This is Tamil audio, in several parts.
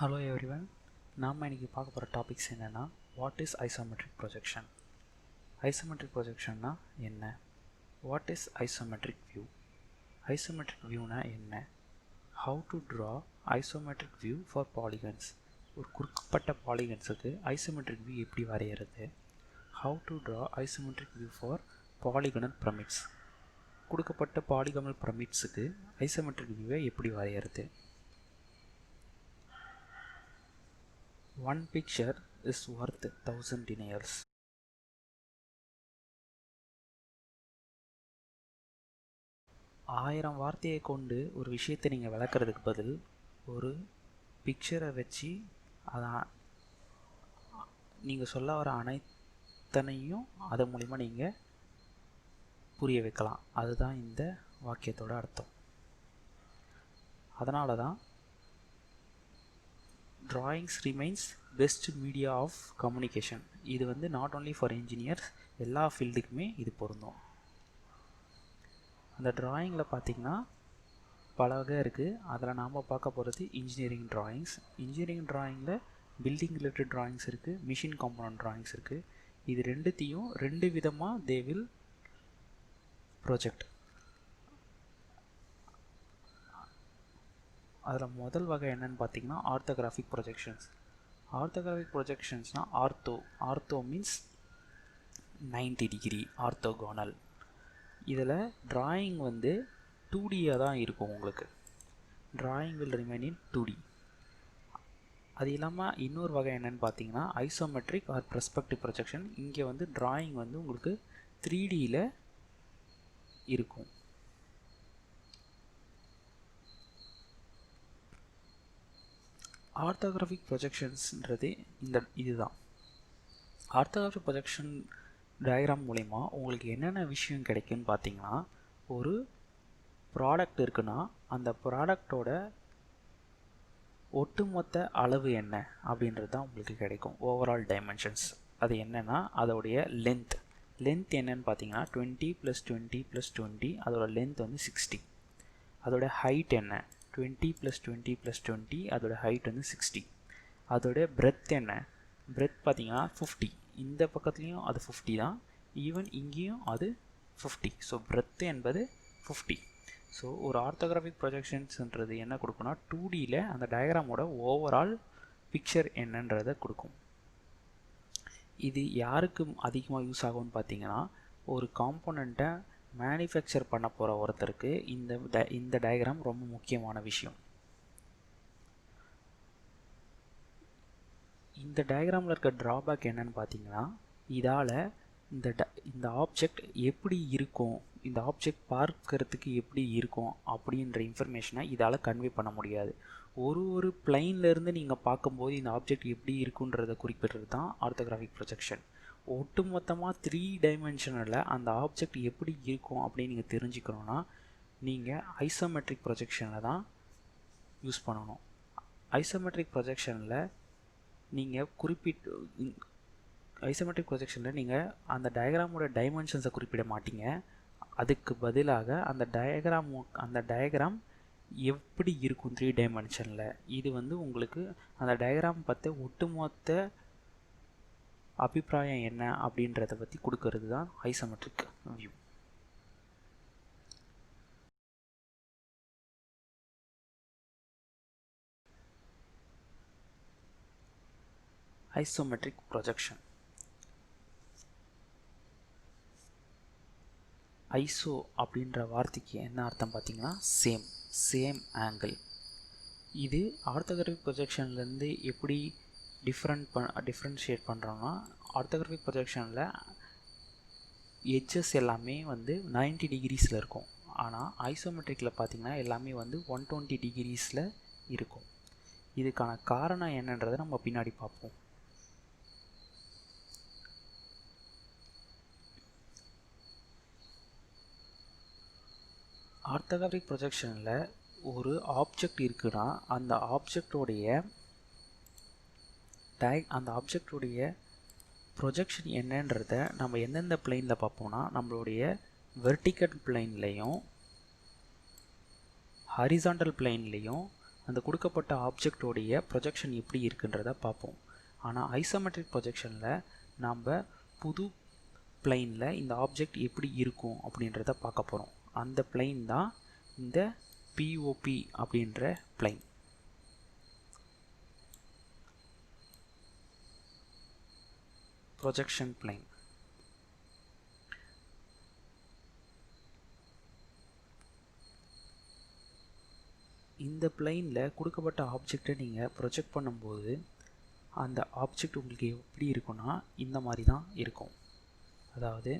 ஹலோ எவ்ரிவன், நாம் இன்றைக்கி பார்க்க போகிற டாபிக்ஸ் என்னென்னா what is isometric projection. Isometric ப்ரொஜெக்ஷன்னா என்ன? What is isometric view? Isometric வியூனா என்ன? How to draw isometric view for polygons. ஒரு குறிப்பிட்ட பாலிகன்ஸுக்கு ஐசோமெட்ரிக் வியூ எப்படி வரைகிறது? How to draw isometric view for polygonal pyramids. கொடுக்கப்பட்ட பாலிகனல் பிரமிட்ஸுக்கு ஐசோமெட்ரிக் வியூவை எப்படி வரைகிறது? One picture is worth 1,000 dinars. ஆயிரம் வார்த்தையை கொண்டு ஒரு விஷயத்தை நீங்கள் விளக்குறதுக்கு பதில் ஒரு பிக்சரை வச்சு அதான் நீங்கள் சொல்ல வர அனைத்தனையும் அதன் மூலிமா நீங்கள் புரிய வைக்கலாம். அதுதான் இந்த வாக்கியத்தோட அர்த்தம். அதனால தான் drawings remains best media of communication. இது வந்து நாட் ஓன்லி ஃபார் இன்ஜினியர்ஸ், எல்லா ஃபீல்டுக்குமே இது பொருந்தும். அந்த டிராயிங்கில் பார்த்திங்கன்னா பல வகை இருக்குது. அதில் நாம் பார்க்க போகிறது இன்ஜினியரிங் டிராயிங்ஸ். இன்ஜினியரிங் டிராயிங்கில் பில்டிங் ரிலேட்டட் டிராயிங்ஸ் இருக்குது, மிஷின் காம்பனன்ட் டிராயிங்ஸ் இருக்குது. இது ரெண்டுத்தையும் ரெண்டு விதமாக தே வில் ப்ரொஜெக்ட். அதில் முதல் வகை என்னென்னு பார்த்தீங்கன்னா ஆர்த்தோகிராஃபிக் ப்ரொஜெக்ஷன்ஸ். ஆர்த்தோகிராஃபிக் ப்ரொஜெக்ஷன்ஸ்னால் ஆர்த்தோ மீன்ஸ் 90 டிகிரி ஆர்த்தோகோனல். இதில் டிராயிங் வந்து 2Dயாக தான் இருக்கும். உங்களுக்கு drawing will remain in 2D. அது இல்லாமல் இன்னொரு வகை என்னென்னு பார்த்தீங்கன்னா ஐசோமெட்ரிக் ஆர் பெர்ஸ்பெக்டிவ் ப்ரொஜெக்ஷன். இங்கே வந்து டிராயிங் வந்து உங்களுக்கு 3Dயில் இருக்கும். ஆர்த்தோகிராஃபிக் ப்ரொஜெக்ஷன்ஸ்ன்றது இதுதான். ஆர்த்தோகிராஃபிக் ப்ரொஜெக்ஷன் டயக்ராம் மூலிமா உங்களுக்கு என்னென்ன விஷயம் கிடைக்குன்னு பார்த்தீங்கன்னா, ஒரு ப்ராடக்ட் இருக்குன்னா அந்த ப்ராடக்டோட ஒட்டுமொத்த அளவு என்ன அப்படின்றது தான் உங்களுக்கு கிடைக்கும். ஓவரால் டைமென்ஷன்ஸ் அது என்னென்னா அதோடைய லென்த் என்னென்னு பார்த்தீங்கன்னா 20 + 20 + 20, அதோட லென்த் வந்து 60. அதோட ஹைட் என்ன 20 + 20 + 20, அதோட ஹைட் வந்து 60. அதோட பிரெத் என்ன, பிரெத் பார்த்தீங்கன்னா 50. இந்த பக்கத்துலேயும் அது 50 தான், ஈவன் இங்கேயும் அது 50. ஸோ பிரெத் என்பது 50. ஸோ ஒரு ஆர்த்தோகிராஃபிக் ப்ரொஜெக்ஷன்ஸ்ன்றது என்ன கொடுக்குன்னா 2Dயில் அந்த டயக்ராமோட ஓவரால் பிக்சர் என்னன்றதை கொடுக்கும். இது யாருக்கு அதிகமாக யூஸ் ஆகும்னு பார்த்தீங்கன்னா, ஒரு காம்போனண்ட்டை மேனுஃபேக்சர் பண்ண போகிற ஒருத்தருக்கு இந்த டயக்ராம் ரொம்ப முக்கியமான விஷயம். இந்த டயக்ராமில் இருக்க ட்ராபேக் என்னன்னு பார்த்தீங்கன்னா, இதால் இந்த ஆப்ஜெக்ட் எப்படி இருக்கும், இந்த ஆப்ஜெக்ட் பார்க்கறதுக்கு எப்படி இருக்கும் அப்படின்ற இன்ஃபர்மேஷனை இதால் கன்வே பண்ண முடியாது. ஒரு பிளைன்லேருந்து நீங்கள் பார்க்கும்போது இந்த ஆப்ஜெக்ட் எப்படி இருக்குன்றதை குறிப்பிடுறது தான் ஆர்த்தோகிராஃபிக் ப்ரொஜெக்ஷன். ஒட்டுமொத்தமாக 3 டைமென்ஷனில் அந்த ஆப்ஜெக்ட் எப்படி இருக்கும் அப்படின்னு நீங்கள் தெரிஞ்சுக்கணுன்னா நீங்கள் ஐசோமெட்ரிக் ப்ரொஜெக்ஷனில் தான் யூஸ் பண்ணணும். ஐசோமெட்ரிக் ப்ரொஜெக்ஷனில் நீங்கள் அந்த டயக்ராமோட டைமென்ஷன்ஸை குறிப்பிட மாட்டீங்க. அதுக்கு பதிலாக அந்த டயக்ராம் எப்படி இருக்கும் 3 டைமென்ஷனில், இது வந்து உங்களுக்கு அந்த டயக்ராம் பற்றி ஒட்டுமொத்த அபிப்பிராயம் என்ன அப்படின்றத பற்றி கொடுக்கறது தான் isometric view. Isometric projection. Iso அப்படின்ற வார்த்தைக்கு என்ன அர்த்தம் பார்த்தீங்கன்னா சேம் ஆங்கிள். இது ஆர்த்தோகிராஃபிக் ப்ரொஜெக்ஷன்லேருந்து எப்படி டிஃப்ரென்ஷியேட் பண்ணுறோன்னா, ஆர்த்தோகிராஃபிக் ப்ரொஜெக்ஷனில் எட்ஜஸ் எல்லாமே வந்து 90 டிகிரிஸில் இருக்கும். ஆனால் ஐசோமெட்ரிக்கில் பார்த்திங்கன்னா எல்லாமே வந்து 120 டிகிரிஸில் இருக்கும். இதுக்கான காரணம் என்னன்றதை நம்ம பின்னாடி பார்ப்போம். ஆர்த்தோகிராஃபிக் ப்ரொஜெக்ஷனில் ஒரு ஆப்ஜெக்ட் இருக்குன்னா அந்த ஆப்ஜெக்டோடைய ப்ரொஜெக்ஷன் என்னன்றதை நம்ம எந்தெந்த பிளைனில் பார்ப்போம்னா, நம்மளுடைய வெர்டிக்கல் பிளைன்லேயும் ஹரிசாண்டல் பிளைன்லேயும் அந்த கொடுக்கப்பட்ட ஆப்ஜெக்டோடைய ப்ரொஜெக்ஷன் எப்படி இருக்குன்றதை பார்ப்போம். ஆனால் ஐசோமெட்ரிக் ப்ரொஜெக்ஷனில் நாம் புது பிளைனில் இந்த ஆப்ஜெக்ட் எப்படி இருக்கும் அப்படின்றத பார்க்க போகிறோம். அந்த பிளைன் தான் இந்த பிஓபி அப்படின்ற பிளைன். Projection plain. இந்த பிளைனில் கொடுக்கப்பட்ட ஆப்ஜெக்டை நீங்கள் ப்ரொஜெக்ட் பண்ணும்போது அந்த ஆப்ஜெக்ட் உங்களுக்கு எப்படி இருக்குன்னா இந்த மாதிரி தான் இருக்கும். அதாவது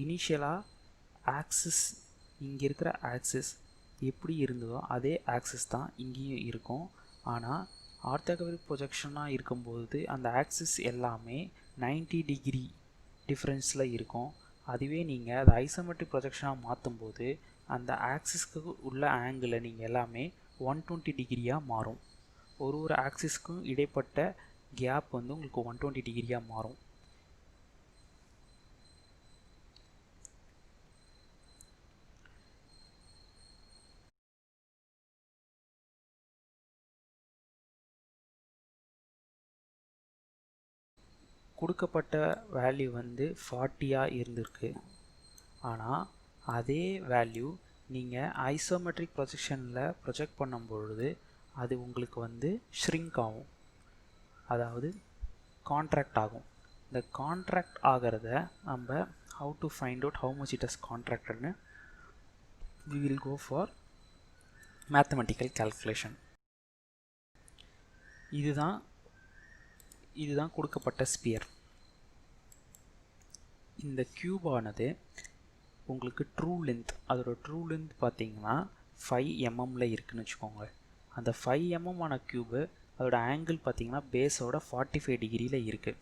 இனிஷியலாக ஆக்சிஸ், இங்கே இருக்கிற ஆக்சிஸ் எப்படி இருந்ததோ அதே ஆக்சிஸ் தான் இங்கேயும் இருக்கும். ஆனால் ஆர்த்தோகனல் ப்ரொஜெக்ஷனாக இருக்கும்போது அந்த ஆக்சிஸ் எல்லாமே 90 டிகிரி டிஃப்ரென்ஸில் இருக்கும். அதுவே நீங்கள் அதை ஐசோமெட்ரிக் ப்ரொஜெக்ஷனாக மாற்றும்போது அந்த ஆக்சிஸ்க்கு உள்ள ஆங்கிளை நீங்கள் எல்லாமே 120 டிகிரியாக மாறும். ஒரு ஆக்சிஸ்க்கும் இடைப்பட்ட கேப் வந்து உங்களுக்கு 120 டிகிரியாக மாறும். கொடுக்கப்பட்ட வேல்யூ வந்து 40 இருந்திருக்கு. ஆனால் அதே வேல்யூ நீங்கள் ஐசோமெட்ரிக் ப்ரொஜெக்ஷனில் ப்ரொஜெக்ட் பண்ணும்பொழுது அது உங்களுக்கு வந்து ஷ்ரிங்க் ஆகும், அதாவது கான்ட்ராக்ட் ஆகும். இந்த கான்ட்ராக்ட் ஆகிறத நம்ம how to find out how much it has contracted, we will go for mathematical calculation. இதுதான் கொடுக்கப்பட்ட ஸ்பியர். இந்த கியூப் ஆனது உங்களுக்கு ட்ரூ லென்த், அதோட ட்ரூ லென்த் பார்த்தீங்கன்னா 5 mm இருக்குன்னு வச்சுக்கோங்க. அந்த 5 mm ஆன கியூபு அதோட ஆங்கிள் பார்த்தீங்கன்னா பேஸோட 45 டிகிரியில் இருக்குது.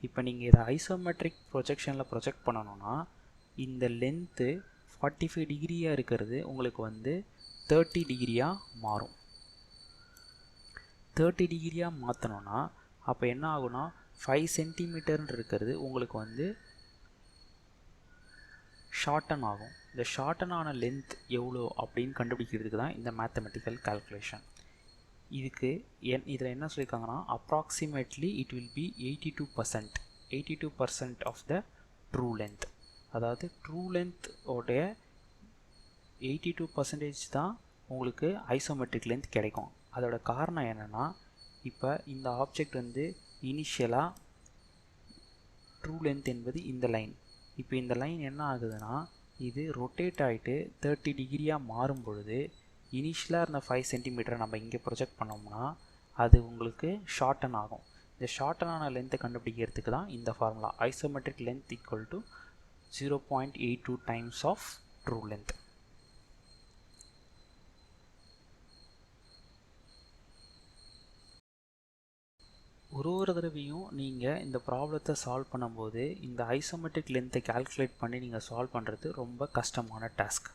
இப்போ நீங்கள் இதை ஐசோமெட்ரிக் ப்ரொஜெக்ஷனில் ப்ரொஜெக்ட் பண்ணணும்னா இந்த லென்த்து 45 டிகிரியாக இருக்கிறது உங்களுக்கு வந்து 30 டிகிரியாக மாறும். 30 டிகிரியாக மாற்றணும்னா அப்போ என்ன ஆகுனா 5 சென்டிமீட்டர்னு இருக்கிறது உங்களுக்கு வந்து ஷார்டன் ஆகும். இந்த ஷார்டன் ஆன லென்த் எவ்வளோ அப்படின்னு கண்டுபிடிக்கிறதுக்கு தான் இந்த மேத்தமெட்டிக்கல் கால்குலேஷன். இதில் என்ன சொல்லியிருக்காங்கன்னா approximately it will be 82% of the true length. அதாவது ட்ரூ லென்த் உடைய 82% தான் உங்களுக்கு ஐசோமெட்ரிக் லென்த் கிடைக்கும். அதோட காரணம் என்னென்னா இப்போ இந்த ஆப்ஜெக்ட் வந்து இனிஷியலாக ட்ரூ லென்த் என்பது இந்த லைன். இப்போ இந்த லைன் என்ன ஆகுதுன்னா இது ரொட்டேட் ஆகிட்டு 30 டிகிரியாக மாறும் பொழுது இனிஷியலாக இருந்த 5 சென்டிமீட்டரை நம்ம இங்கே ப்ரொஜெக்ட் பண்ணோம்னா அது உங்களுக்கு ஷார்டன் ஆகும். இந்த ஷார்ட்டனான லென்த்தை கண்டுபிடிக்கிறதுக்கு தான் இந்த formula isometric length equal to 0.82 times of true length. ஒரு தடவையும் நீங்கள் இந்த ப்ராப்ளத்தை சால்வ் பண்ணும்போது இந்த ஐசோமெட்ரிக் லென்த்தை கால்குலேட் பண்ணி நீங்கள் சால்வ் பண்ணுறது ரொம்ப கஷ்டமான task.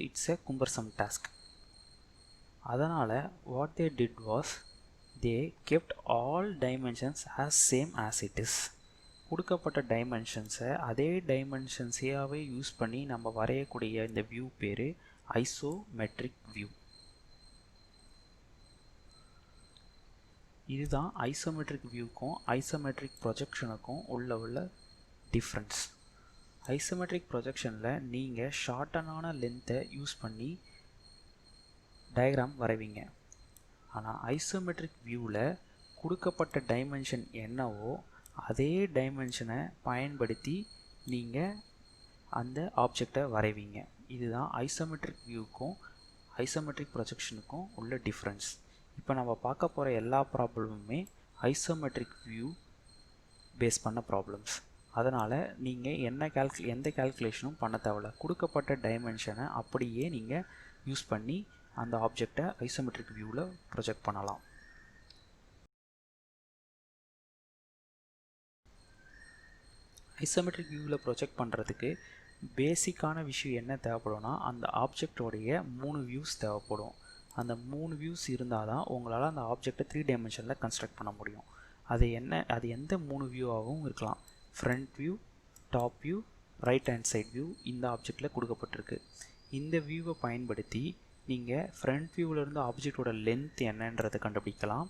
It's a cumbersome task. அதனால் what they did was they kept all dimensions as same as it is. கொடுக்கப்பட்ட டைமென்ஷன்ஸை அதே டைமென்ஷன்ஸையாகவே யூஸ் பண்ணி நம்ம வரையக்கூடிய இந்த வியூ பேர் ஐசோமெட்ரிக் வியூ. இதுதான் ஐசோமெட்ரிக் வியூக்கும் ஐசோமெட்ரிக் ப்ரொஜெக்ஷனுக்கும் உள்ள டிஃப்ரென்ஸ். ஐசோமெட்ரிக் ப்ரொஜெக்ஷனில் நீங்கள் ஷார்ட்டனான லென்த்தை யூஸ் பண்ணி டயக்ராம் வரைவீங்க. ஆனால் ஐசோமெட்ரிக் வியூவில் கொடுக்கப்பட்ட டைமென்ஷன் என்னவோ அதே டைமென்ஷனை பயன்படுத்தி நீங்கள் அந்த ஆப்ஜெக்டை வரைவீங்க. இதுதான் ஐசோமெட்ரிக் வியூக்கும் ஐசோமெட்ரிக் ப்ரொஜெக்ஷனுக்கும் உள்ள டிஃப்ரென்ஸ். இப்போ நம்ம பார்க்க போகிற எல்லா ப்ராப்ளமுமே ஐசோமெட்ரிக் வியூ பேஸ் பண்ண ப்ராப்ளம்ஸ். அதனால் நீங்கள் எந்த கால்குலேஷனும் பண்ண தேவையில்ல. கொடுக்கப்பட்ட டைமென்ஷனை அப்படியே நீங்கள் யூஸ் பண்ணி அந்த ஆப்ஜெக்டை ஐசோமெட்ரிக் வியூவில் ப்ரொஜெக்ட் பண்ணலாம். ஐசோமெட்ரிக் வியூவில் ப்ரொஜெக்ட் பண்ணுறதுக்கு பேசிக்கான விஷயம் என்ன தேவைப்படும்னா அந்த ஆப்ஜெக்டோடைய 3 வியூஸ் தேவைப்படும். அந்த 3 வியூஸ் இருந்தால் தான் உங்களால் அந்த ஆப்ஜெக்டை 3 டைமென்ஷனில் கன்ஸ்ட்ரக்ட் பண்ண முடியும். அது எந்த 3 வியூவாகவும் இருக்கலாம். Front view, top view, right hand side view இந்த ஆப்ஜெக்டில் கொடுக்கப்பட்டிருக்கு. இந்த வியூவை பயன்படுத்தி நீங்கள் ஃப்ரண்ட் வியூவிலேருந்து ஆப்ஜெக்டோட லென்த் என்னன்றதை கண்டுபிடிக்கலாம்,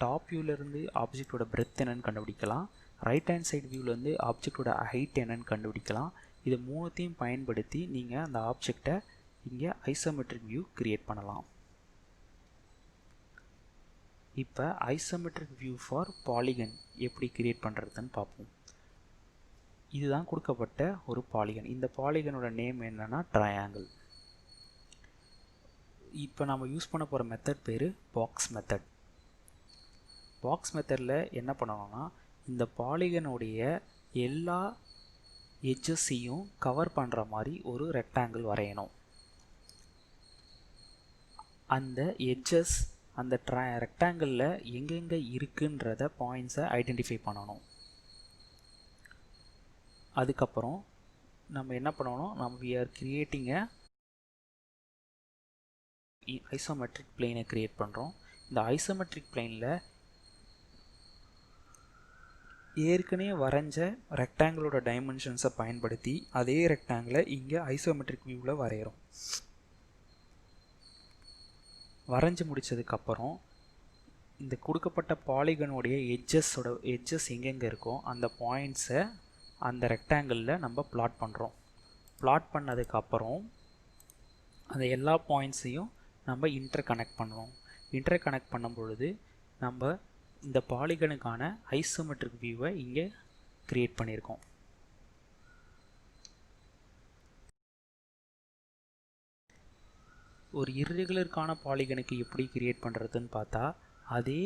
டாப் வியூவிலேருந்து ஆப்ஜெக்டோட பிரெத் என்னன்னு கண்டுபிடிக்கலாம், ரைட் ஹேண்ட் சைடு வியூவிலேருந்து ஆப்ஜெக்டோட ஹைட் என்னன்னு கண்டுபிடிக்கலாம். இது மூணுத்தையும் பயன்படுத்தி நீங்கள் அந்த ஆப்ஜெக்டை இங்கே ஐசோமெட்ரிக் வியூ கிரியேட் பண்ணலாம். இப்போ ஐசோமெட்ரிக் வியூ ஃபார் பாலிகன் எப்படி கிரியேட் பண்ணுறதுன்னு பார்ப்போம். இதுதான் கொடுக்கப்பட்ட ஒரு பாலிகன். இந்த பாலிகனோட நேம் என்னன்னா ட்ரையாங்கிள். இப்போ நம்ம யூஸ் பண்ண போகிற மெத்தட் பேர் பாக்ஸ் மெத்தட். பாக்ஸ் மெத்தடில் என்ன பண்ணணும்னா, இந்த பாலிகனுடைய எல்லா எட்ஜஸையும் கவர் பண்ணுற மாதிரி ஒரு ரெக்டாங்கிள் வரையணும். அந்த எட்ஜஸ் அந்த ரெக்டாங்கிளில் எங்கெங்கே இருக்குன்றத பாயிண்ட்ஸை ஐடென்டிஃபை பண்ணணும். அதுக்கப்புறம் நம்ம என்ன பண்ணணும், நம்ம we are creating a isometric பிளேனை கிரியேட் பண்ணுறோம். இந்த ஐசோமெட்ரிக் பிளேனில் ஏற்கனவே வரைஞ்ச ரெக்டாங்கிளோட டைமென்ஷன்ஸை பயன்படுத்தி அதே ரெக்டாங்கிளை இங்கே ஐசோமெட்ரிக் வியூவில் வரைகிறோம். வரைஞ்சி முடித்ததுக்கப்புறம் இந்த கொடுக்கப்பட்ட பாலிகனுடைய எட்ஜஸ் எங்கெங்கே இருக்கோ அந்த பாயிண்ட்ஸை அந்த ரெக்டாங்கிளில் நம்ம பிளாட் பண்ணுறோம். பிளாட் பண்ணதுக்கப்புறம் அந்த எல்லா பாயிண்ட்ஸையும் நம்ம இன்டர் கனெக்ட் பண்ணுறோம். இன்டர் கனெக்ட் பண்ணும் பொழுது நம்ம இந்த பாலிகனுக்கான ஐசோமெட்ரிக் வியூவை இங்கே கிரியேட் பண்ணியிருக்கோம். ஒரு இர்ரெகுலருக்கான பாலிகனுக்கு எப்படி கிரியேட் பண்ணுறதுன்னு பார்த்தா, அதே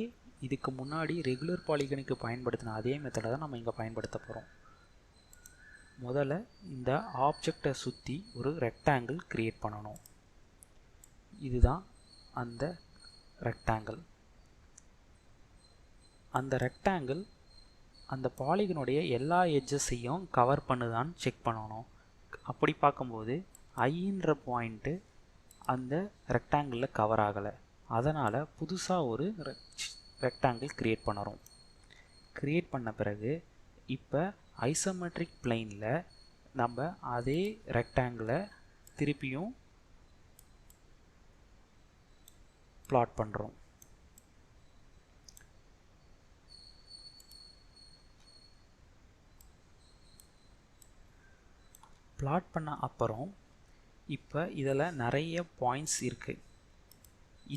இதுக்கு முன்னாடி ரெகுலர் பாலிகனுக்கு பயன்படுத்தின அதே மெத்தடை தான் நம்ம இங்கே பயன்படுத்த போகிறோம். முதல்ல இந்த ஆப்ஜெக்டை சுற்றி ஒரு ரெக்டாங்கிள் கிரியேட் பண்ணணும். இதுதான் அந்த ரெக்டாங்கிள். அந்த ரெக்டாங்கிள் அந்த பாலிகனுடைய எல்லா எட்ஜஸையும் கவர் பண்ணுதான்னு செக் பண்ணணும். அப்படி பார்க்கும்போது ஐன்ற பாயிண்ட்டு அந்த ரெக்டாங்கிளில் கவர் ஆகலை. அதனால் புதுசாக ஒரு ரெக்டாங்கிள் கிரியேட் பண்ணுறோம். கிரியேட் பண்ண பிறகு இப்போ ஐசோமெட்ரிக் பிளேனில் நம்ம அதே ரெக்டாங்கிளை திருப்பியும் பிளாட் பண்ணுறோம். பிளாட் பண்ண அப்புறம் இப்போ இதில் நிறைய பாயிண்ட்ஸ் இருக்குது.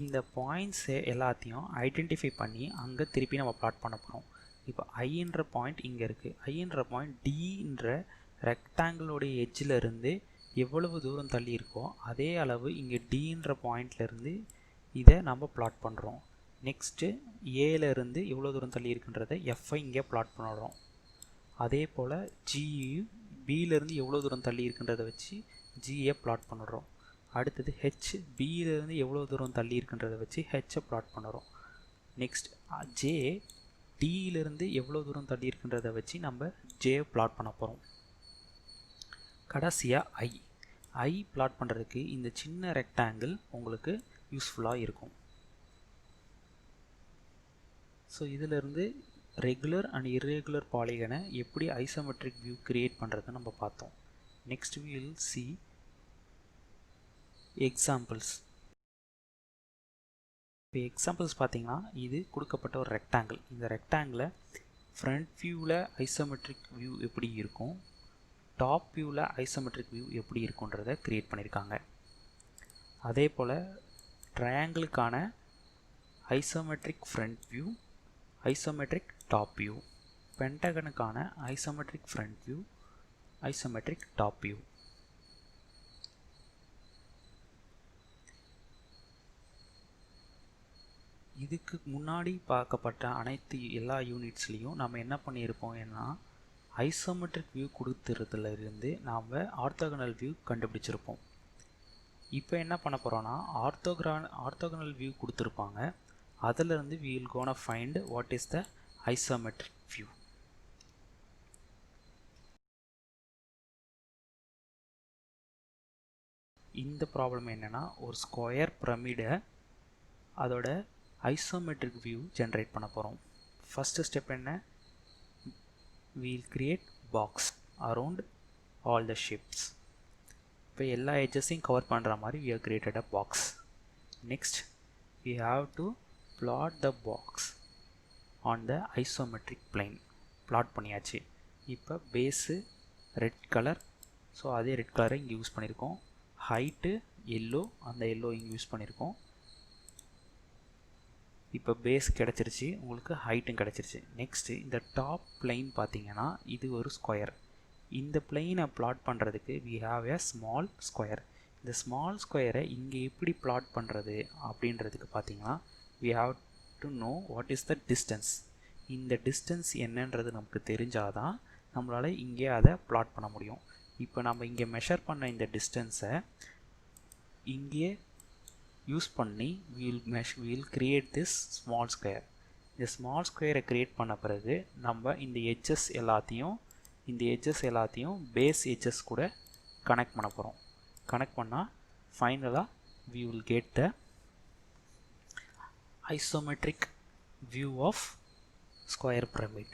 இந்த பாயிண்ட்ஸை எல்லாத்தையும் ஐடென்டிஃபை பண்ணி அங்கே திருப்பி நம்ம பிளாட் பண்ண போகிறோம். இப்போ ஐன்ற பாயிண்ட் இங்கே இருக்குது. ஐன்ற பாயிண்ட் டின்ற ரெக்டாங்கிளோடைய எட்ஜில் இருந்து எவ்வளவு தூரம் தள்ளி இருக்கோ அதே அளவு இங்கே டின்ற பாயிண்ட்லேருந்து இதை நம்ம பிளாட் பண்ணுறோம். நெக்ஸ்ட்டு ஏலேருந்து எவ்வளோ தூரம் தள்ளி இருக்குன்றதை எஃப்ஐ இங்கே பிளாட் பண்ணுறோம். அதே போல் ஜியும் பியிலேருந்து எவ்வளோ தூரம் தள்ளி இருக்குன்றதை வச்சு ஜியை பிளாட் பண்ணுறோம். அடுத்தது ஹெச் பியிலேருந்து எவ்வளோ தூரம் தள்ளி இருக்குன்றதை வச்சு ஹெச்சை பிளாட் பண்ணுறோம். நெக்ஸ்ட் ஜே டியிலேருந்து எவ்வளோ தூரம் தள்ளி இருக்குன்றதை வச்சு நம்ம ஜே பிளாட் பண்ண போகிறோம். கடைசியாக ஐ பிளாட் பண்ணுறதுக்கு இந்த சின்ன ரெக்டாங்கிள் உங்களுக்கு யூஸ்ஃபுல்லாக இருக்கும். ஸோ இதிலிருந்து ரெகுலர் அண்ட் இர்ரெகுலர் பாலிகனை எப்படி ஐசோமெட்ரிக் வியூ கிரியேட் பண்ணுறதுன்னு நம்ம பார்த்தோம். Next we will see examples. இப்போ எக்ஸாம்பிள்ஸ் பார்த்தீங்கன்னா இது கொடுக்கப்பட்ட ஒரு ரெக்டாங்கிள். இந்த ரெக்டாங்கிளை ஃப்ரண்ட் வியூவில் ஐசோமெட்ரிக் வியூ எப்படி இருக்கும், டாப் வியூவில் ஐசோமெட்ரிக் வியூ எப்படி இருக்குன்றதை கிரியேட் பண்ணியிருக்காங்க. அதே போல் ட்ரையாங்கிளுக்கான isometric front view, isometric top view, பென்டகனுக்கான isometric front view, isometric top view. இதுக்கு முன்னாடி பார்க்கப்பட்ட அனைத்து எல்லா யூனிட்ஸ்லேயும் நம்ம என்ன பண்ணியிருப்போம் ஏன்னா ஐசோமெட்ரிக் வியூ கொடுத்துறதுலேருந்து நாம் ஆர்த்தோகனல் வியூ கண்டுபிடிச்சிருப்போம். இப்போ என்ன பண்ண போகிறோன்னா ஆர்த்தோகனல் வியூ கொடுத்துருப்பாங்க, அதிலிருந்து we will gonna find what is the isometric view. இந்த ப்ராப்ளம் என்னென்னா ஒரு ஸ்கொயர் பிரமிடை அதோட ஐசோமெட்ரிக் வியூ ஜென்ரேட் பண்ண போகிறோம். ஃபஸ்ட்டு ஸ்டெப் என்ன, we will create box around all the shapes. இப்போ இப்போ எல்லா எட்ஜஸையும் கவர் பண்ணுற மாதிரி we have created a box. Next we have to plot the box on the isometric plane. plot பண்ணியாச்சு. இப்போ பேஸு ரெட் கலர், ஸோ அதே ரெட் கலரை இங்கே யூஸ் பண்ணியிருக்கோம். ஹைட்டு எல்லோ, அந்த எல்லோ இங்கே யூஸ் பண்ணியிருக்கோம். இப்போ பேஸ் கிடச்சிருச்சு, உங்களுக்கு ஹைட்டும் கிடச்சிருச்சு. நெக்ஸ்ட்டு இந்த டாப் பிளைன் பார்த்தீங்கன்னா இது ஒரு ஸ்கொயர். இந்த பிளைனை பிளாட் பண்ணுறதுக்கு we have a small square. இந்த ஸ்மால் ஸ்கொயரை இங்கே எப்படி பிளாட் பண்ணுறது அப்படின்றதுக்கு பார்த்தீங்கன்னா we have to know what is the distance. இந்த டிஸ்டன்ஸ் என்னன்றது நமக்கு தெரிஞ்சாதான் நம்மளால் இங்கே அதை பிளாட் பண்ண முடியும். இப்போ நம்ம இங்கே மெஷர் பண்ண இந்த டிஸ்டன்ஸை இங்கே யூஸ் பண்ணி we'll create this small square. இந்த ஸ்மால் ஸ்கொயரை க்ரியேட் பண்ண பிறகு நம்ம இந்த எட்ஜஸ் எல்லாத்தையும் பேஸ் எட்ஜஸ் கூட கனெக்ட் பண்ண போகிறோம். கனெக்ட் பண்ணால் ஃபைனலாக we will get the isometric view of square pyramid.